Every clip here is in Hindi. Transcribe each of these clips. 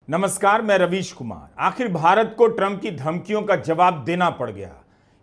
नमस्कार, मैं रवीश कुमार। आखिर भारत को ट्रंप की धमकियों का जवाब देना पड़ गया।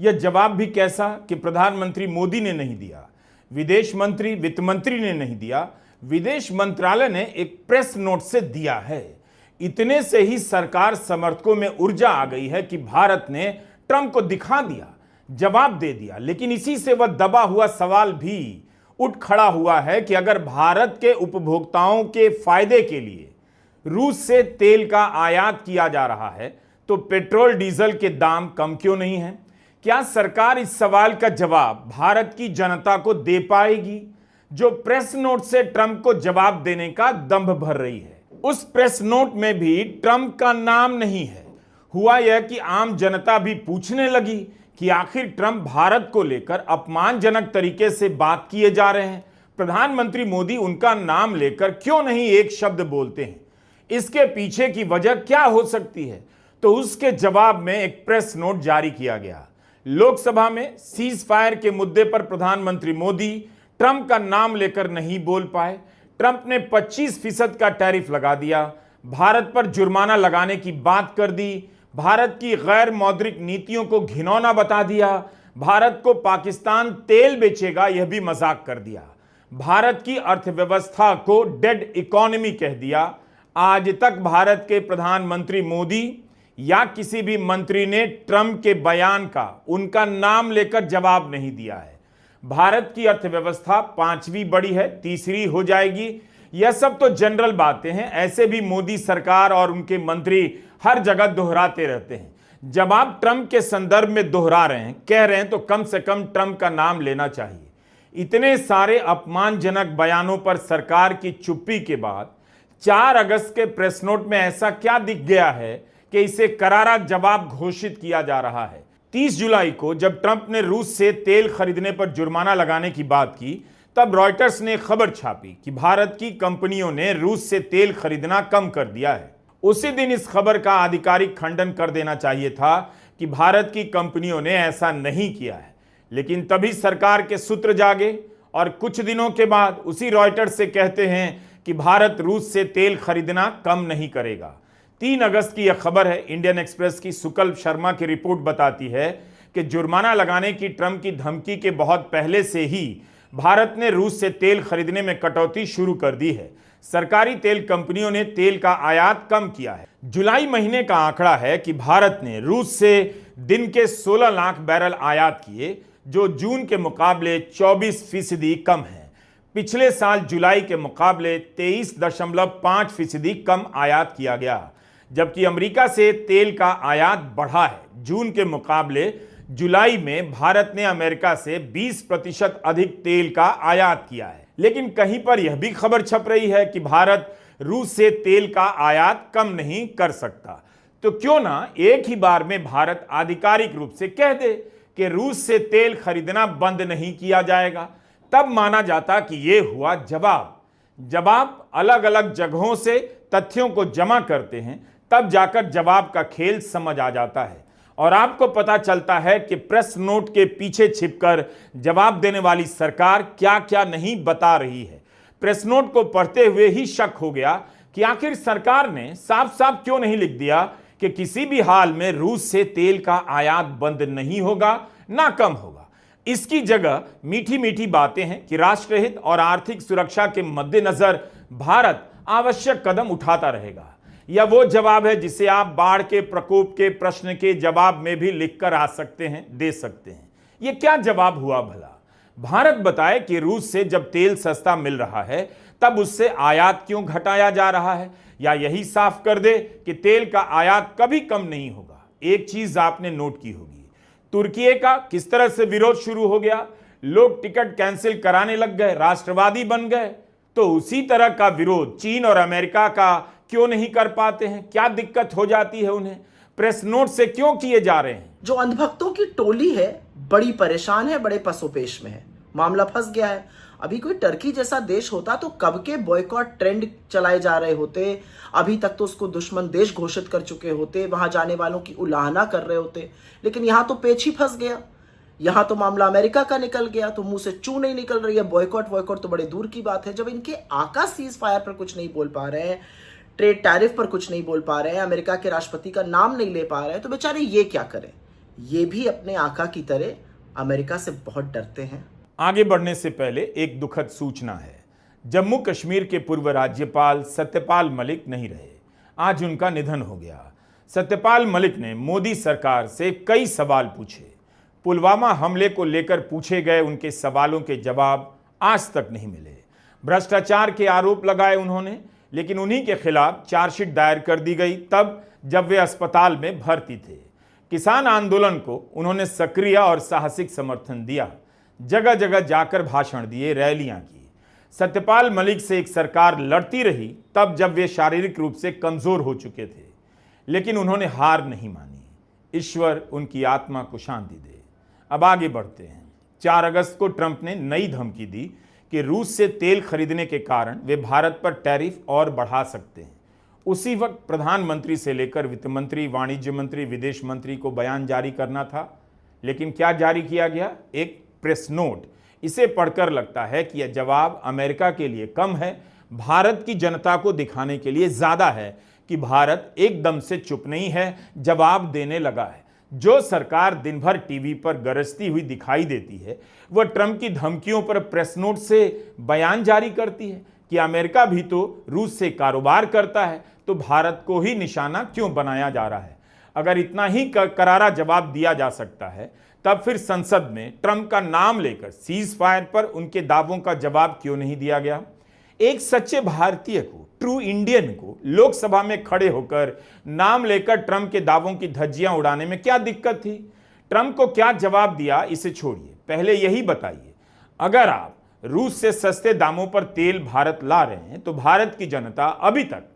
यह जवाब भी कैसा कि प्रधानमंत्री मोदी ने नहीं दिया, विदेश मंत्री वित्त मंत्री ने नहीं दिया, विदेश मंत्रालय ने एक प्रेस नोट से दिया है। इतने से ही सरकार समर्थकों में ऊर्जा आ गई है कि भारत ने ट्रंप को दिखा दिया, जवाब दे दिया। लेकिन इसी से वह दबा हुआ सवाल भी उठ खड़ा हुआ है कि अगर भारत के उपभोक्ताओं के फायदे के लिए रूस से तेल का आयात किया जा रहा है तो पेट्रोल डीजल के दाम कम क्यों नहीं है? क्या सरकार इस सवाल का जवाब भारत की जनता को दे पाएगी, जो प्रेस नोट से ट्रंप को जवाब देने का दंभ भर रही है? उस प्रेस नोट में भी ट्रंप का नाम नहीं है। हुआ यह कि आम जनता भी पूछने लगी कि आखिर ट्रंप भारत को लेकर अपमानजनक तरीके से बात किए जा रहे हैं, प्रधानमंत्री मोदी उनका नाम लेकर क्यों नहीं एक शब्द बोलते हैं? इसके पीछे की वजह क्या हो सकती है? तो उसके जवाब में एक प्रेस नोट जारी किया गया। लोकसभा में सीज फायर के मुद्दे पर प्रधानमंत्री मोदी ट्रंप का नाम लेकर नहीं बोल पाए। ट्रंप ने 25% का टैरिफ लगा दिया, भारत पर जुर्माना लगाने की बात कर दी, भारत की गैर मौद्रिक नीतियों को घिनौना बता दिया, भारत को पाकिस्तान तेल बेचेगा यह भी मजाक कर दिया, भारत की अर्थव्यवस्था को डेड इकोनॉमी कह दिया। आज तक भारत के प्रधानमंत्री मोदी या किसी भी मंत्री ने ट्रंप के बयान का उनका नाम लेकर जवाब नहीं दिया है। भारत की अर्थव्यवस्था 5वीं बड़ी है, तीसरी हो जाएगी, यह सब तो जनरल बातें हैं। ऐसे भी मोदी सरकार और उनके मंत्री हर जगह दोहराते रहते हैं। जब आप ट्रंप के संदर्भ में दोहरा रहे हैं, कह रहे हैं, तो कम से कम ट्रंप का नाम लेना चाहिए। इतने सारे अपमानजनक बयानों पर सरकार की चुप्पी के बाद 4 अगस्त के प्रेस नोट में ऐसा क्या दिख गया है कि इसे करारा जवाब घोषित किया जा रहा है? 30 जुलाई को जब ट्रंप ने रूस से तेल खरीदने पर जुर्माना लगाने की बात की, तब रॉयटर्स ने खबर छापी कि भारत की कंपनियों ने रूस से तेल खरीदना कम कर दिया है। उसी दिन इस खबर का आधिकारिक खंडन कर देना चाहिए था कि भारत की कंपनियों ने ऐसा नहीं किया है। लेकिन तभी सरकार के सूत्र जागे और कुछ दिनों के बाद उसी रॉयटर्स से कहते हैं कि भारत रूस से तेल खरीदना कम नहीं करेगा। 3 अगस्त की यह खबर है। इंडियन एक्सप्रेस की सुकल्प शर्मा की रिपोर्ट बताती है कि जुर्माना लगाने की ट्रंप की धमकी के बहुत पहले से ही भारत ने रूस से तेल खरीदने में कटौती शुरू कर दी है। सरकारी तेल कंपनियों ने तेल का आयात कम किया है। जुलाई महीने का आंकड़ा है कि भारत ने रूस से दिन के 16 लाख बैरल आयात किए, जो जून के मुकाबले 24% कम है। पिछले साल जुलाई के मुकाबले 23.5% कम आयात किया गया, जबकि अमेरिका से तेल का आयात बढ़ा है। जून के मुकाबले जुलाई में भारत ने अमेरिका से 20% अधिक तेल का आयात किया है। लेकिन कहीं पर यह भी खबर छप रही है कि भारत रूस से तेल का आयात कम नहीं कर सकता। तो क्यों ना एक ही बार में भारत आधिकारिक रूप से कह दे कि रूस से तेल खरीदना बंद नहीं किया जाएगा, तब माना जाता कि यह हुआ जवाब। जब आप अलग अलग जगहों से तथ्यों को जमा करते हैं, तब जाकर जवाब का खेल समझ आ जाता है और आपको पता चलता है कि प्रेस नोट के पीछे छिपकर जवाब देने वाली सरकार क्या क्या नहीं बता रही है। प्रेस नोट को पढ़ते हुए ही शक हो गया कि आखिर सरकार ने साफ साफ क्यों नहीं लिख दिया कि किसी भी हाल में रूस से तेल का आयात बंद नहीं होगा, ना कम होगा। इसकी जगह मीठी मीठी बातें हैं कि राष्ट्रहित और आर्थिक सुरक्षा के मद्देनजर भारत आवश्यक कदम उठाता रहेगा। यह वो जवाब है जिसे आप बाढ़ के प्रकोप के प्रश्न के जवाब में भी लिखकर आ सकते हैं, दे सकते हैं। यह क्या जवाब हुआ भला? भारत बताए कि रूस से जब तेल सस्ता मिल रहा है तब उससे आयात क्यों घटाया जा रहा है, या यही साफ कर दे कि तेल का आयात कभी कम नहीं होगा। एक चीज आपने नोट की होगी, तुर्की का किस तरह से विरोध शुरू हो गया, लोग टिकट कैंसिल कराने लग गए, राष्ट्रवादी बन गए। तो उसी तरह का विरोध चीन और अमेरिका का क्यों नहीं कर पाते हैं? क्या दिक्कत हो जाती है उन्हें? प्रेस नोट से क्यों किए जा रहे हैं? जो अंधभक्तों की टोली है बड़ी परेशान है, बड़े पसोपेश में है, मामला फंस गया है। अभी कोई टर्की जैसा देश होता तो कब के बॉयकॉट ट्रेंड चलाए जा रहे होते, अभी तक तो उसको दुश्मन देश घोषित कर चुके होते, वहां जाने वालों की उलाहना कर रहे होते। लेकिन यहां तो पेच ही फंस गया। यहां तो मामला अमेरिका का निकल गया, तो मुंह से चू नहीं निकल रही है। बॉयकॉट तो बड़े दूर की बात है। जब इनके आका सीज फायर पर कुछ नहीं बोल पा रहे हैं, ट्रेड टैरिफ पर कुछ नहीं बोल पा रहे हैं, अमेरिका के राष्ट्रपति का नाम नहीं ले पा रहे हैं, तो बेचारे ये क्या करें। ये भी अपने आका की तरह अमेरिका से बहुत डरते हैं। आगे बढ़ने से पहले एक दुखद सूचना है। जम्मू कश्मीर के पूर्व राज्यपाल सत्यपाल मलिक नहीं रहे, आज उनका निधन हो गया। सत्यपाल मलिक ने मोदी सरकार से कई सवाल पूछे। पुलवामा हमले को लेकर पूछे गए उनके सवालों के जवाब आज तक नहीं मिले। भ्रष्टाचार के आरोप लगाए उन्होंने, लेकिन उन्हीं के खिलाफ चार्जशीट दायर कर दी गई तब जब वे अस्पताल में भर्ती थे। किसान आंदोलन को उन्होंने सक्रिय और साहसिक समर्थन दिया, जगह जगह जाकर भाषण दिए, रैलियां की। सत्यपाल मलिक से एक सरकार लड़ती रही तब जब वे शारीरिक रूप से कमजोर हो चुके थे, लेकिन उन्होंने हार नहीं मानी। ईश्वर उनकी आत्मा को शांति दे। अब आगे बढ़ते हैं। 4 अगस्त को ट्रंप ने नई धमकी दी कि रूस से तेल खरीदने के कारण वे भारत पर टैरिफ और बढ़ा सकते हैं। उसी वक्त प्रधानमंत्री से लेकर वित्त मंत्री, वाणिज्य मंत्री, विदेश मंत्री को बयान जारी करना था, लेकिन क्या जारी किया गया? एक प्रेस नोट। इसे पढ़कर लगता है कि यह जवाब अमेरिका के लिए कम है, भारत की जनता को दिखाने के लिए ज्यादा है कि भारत एकदम से चुप नहीं है, जवाब देने लगा है। जो सरकार दिन भर टीवी पर गरजती हुई दिखाई देती है, वह ट्रंप की धमकियों पर प्रेस नोट से बयान जारी करती है कि अमेरिका भी तो रूस से कारोबार करता है, तो भारत को ही निशाना क्यों बनाया जा रहा है। अगर इतना ही करारा जवाब दिया जा सकता है, तब फिर संसद में ट्रंप का नाम लेकर सीज फायर पर उनके दावों का जवाब क्यों नहीं दिया गया? एक सच्चे भारतीय को, ट्रू इंडियन को लोकसभा में खड़े होकर नाम लेकर ट्रंप के दावों की धज्जियां उड़ाने में क्या दिक्कत थी? ट्रंप को क्या जवाब दिया इसे छोड़िए, पहले यही बताइए, अगर आप रूस से सस्ते दामों पर तेल भारत ला रहे हैं तो भारत की जनता अभी तक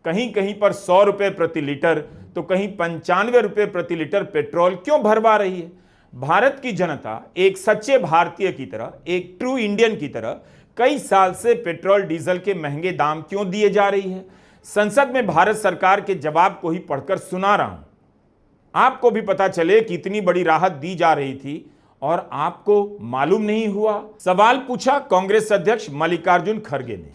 कहीं कहीं पर 100 रुपए प्रति लीटर तो कहीं 95 रुपए प्रति लीटर पेट्रोल क्यों भरवा रही है? भारत की जनता एक सच्चे भारतीय की तरह, एक ट्रू इंडियन की तरह कई साल से पेट्रोल डीजल के महंगे दाम क्यों दिए जा रही है? संसद में भारत सरकार के जवाब को ही पढ़कर सुना रहा हूं, आपको भी पता चले कि इतनी बड़ी राहत दी जा रही थी और आपको मालूम नहीं हुआ। सवाल पूछा कांग्रेस अध्यक्ष मल्लिकार्जुन खड़गे ने।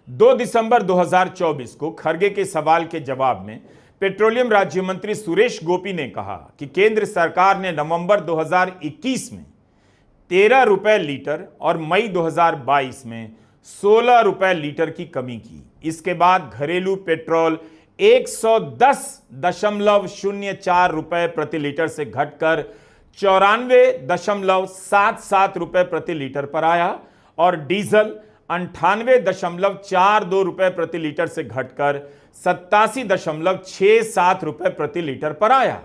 2 दिसंबर 2024 को खड़गे के सवाल के जवाब में पेट्रोलियम राज्य मंत्री सुरेश गोपी ने कहा कि केंद्र सरकार ने नवंबर 2021 में 13 रुपए लीटर और मई 2022 में 16 रुपए लीटर की कमी की। इसके बाद घरेलू पेट्रोल 110.04 रुपए प्रति लीटर से घटकर 94.77 रुपए प्रति लीटर पर आया और डीजल 98.42 रुपए प्रति लीटर से घटकर 87.67 रुपए प्रति लीटर पर आया।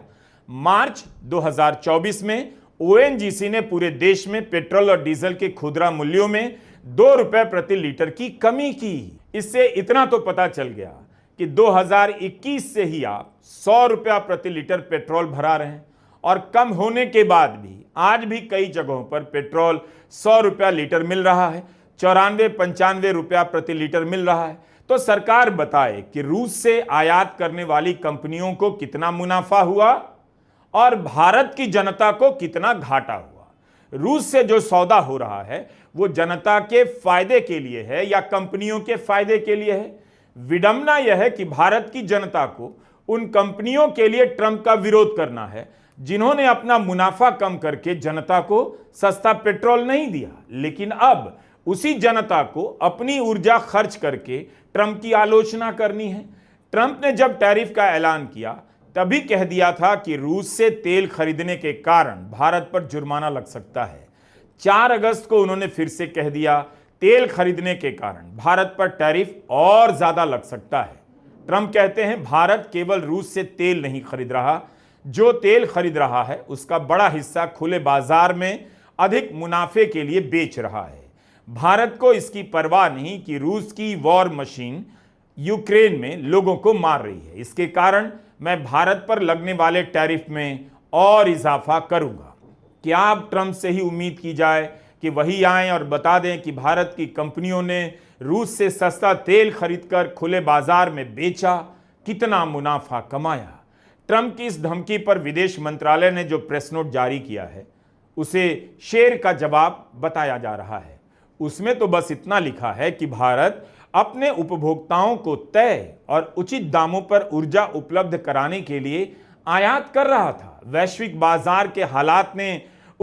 मार्च 2024 में ओएनजीसी ने पूरे देश में पेट्रोल और डीजल के खुदरा मूल्यों में 2 रुपए प्रति लीटर की कमी की। इससे इतना तो पता चल गया कि 2021 से ही आप 100 रुपया प्रति लीटर पेट्रोल भरा रहे हैं और कम होने के बाद भी आज भी कई जगहों पर पेट्रोल 100 रुपया लीटर मिल रहा है, 94-95 रुपया प्रति लीटर मिल रहा है। तो सरकार बताए कि रूस से आयात करने वाली कंपनियों को कितना मुनाफा हुआ और भारत की जनता को कितना घाटा हुआ। रूस से जो सौदा हो रहा है वो जनता के फायदे के लिए है या कंपनियों के फायदे के लिए है? विडंबना यह है कि भारत की जनता को उन कंपनियों के लिए ट्रंप का विरोध करना है जिन्होंने अपना मुनाफा कम करके जनता को सस्ता पेट्रोल नहीं दिया, लेकिन अब उसी जनता को अपनी ऊर्जा खर्च करके ट्रंप की आलोचना करनी है। ट्रंप ने जब टैरिफ का ऐलान किया तभी कह दिया था कि रूस से तेल खरीदने के कारण भारत पर जुर्माना लग सकता है। 4 अगस्त को उन्होंने फिर से कह दिया तेल खरीदने के कारण भारत पर टैरिफ और ज्यादा लग सकता है। ट्रंप कहते हैं भारत केवल रूस से तेल नहीं खरीद रहा, जो तेल खरीद रहा है उसका बड़ा हिस्सा खुले बाजार में अधिक मुनाफे के लिए बेच रहा है। भारत को इसकी परवाह नहीं कि रूस की वॉर मशीन यूक्रेन में लोगों को मार रही है। इसके कारण मैं भारत पर लगने वाले टैरिफ में और इजाफा करूंगा। क्या अब ट्रंप से ही उम्मीद की जाए कि वही आए और बता दें कि भारत की कंपनियों ने रूस से सस्ता तेल खरीदकर खुले बाजार में बेचा, कितना मुनाफा कमाया? ट्रंप की इस धमकी पर विदेश मंत्रालय ने जो प्रेस नोट जारी किया है उसे शेर का जवाब बताया जा रहा है। उसमें तो बस इतना लिखा है कि भारत अपने उपभोक्ताओं को तय और उचित दामों पर ऊर्जा उपलब्ध कराने के लिए आयात कर रहा था। वैश्विक बाजार के हालात ने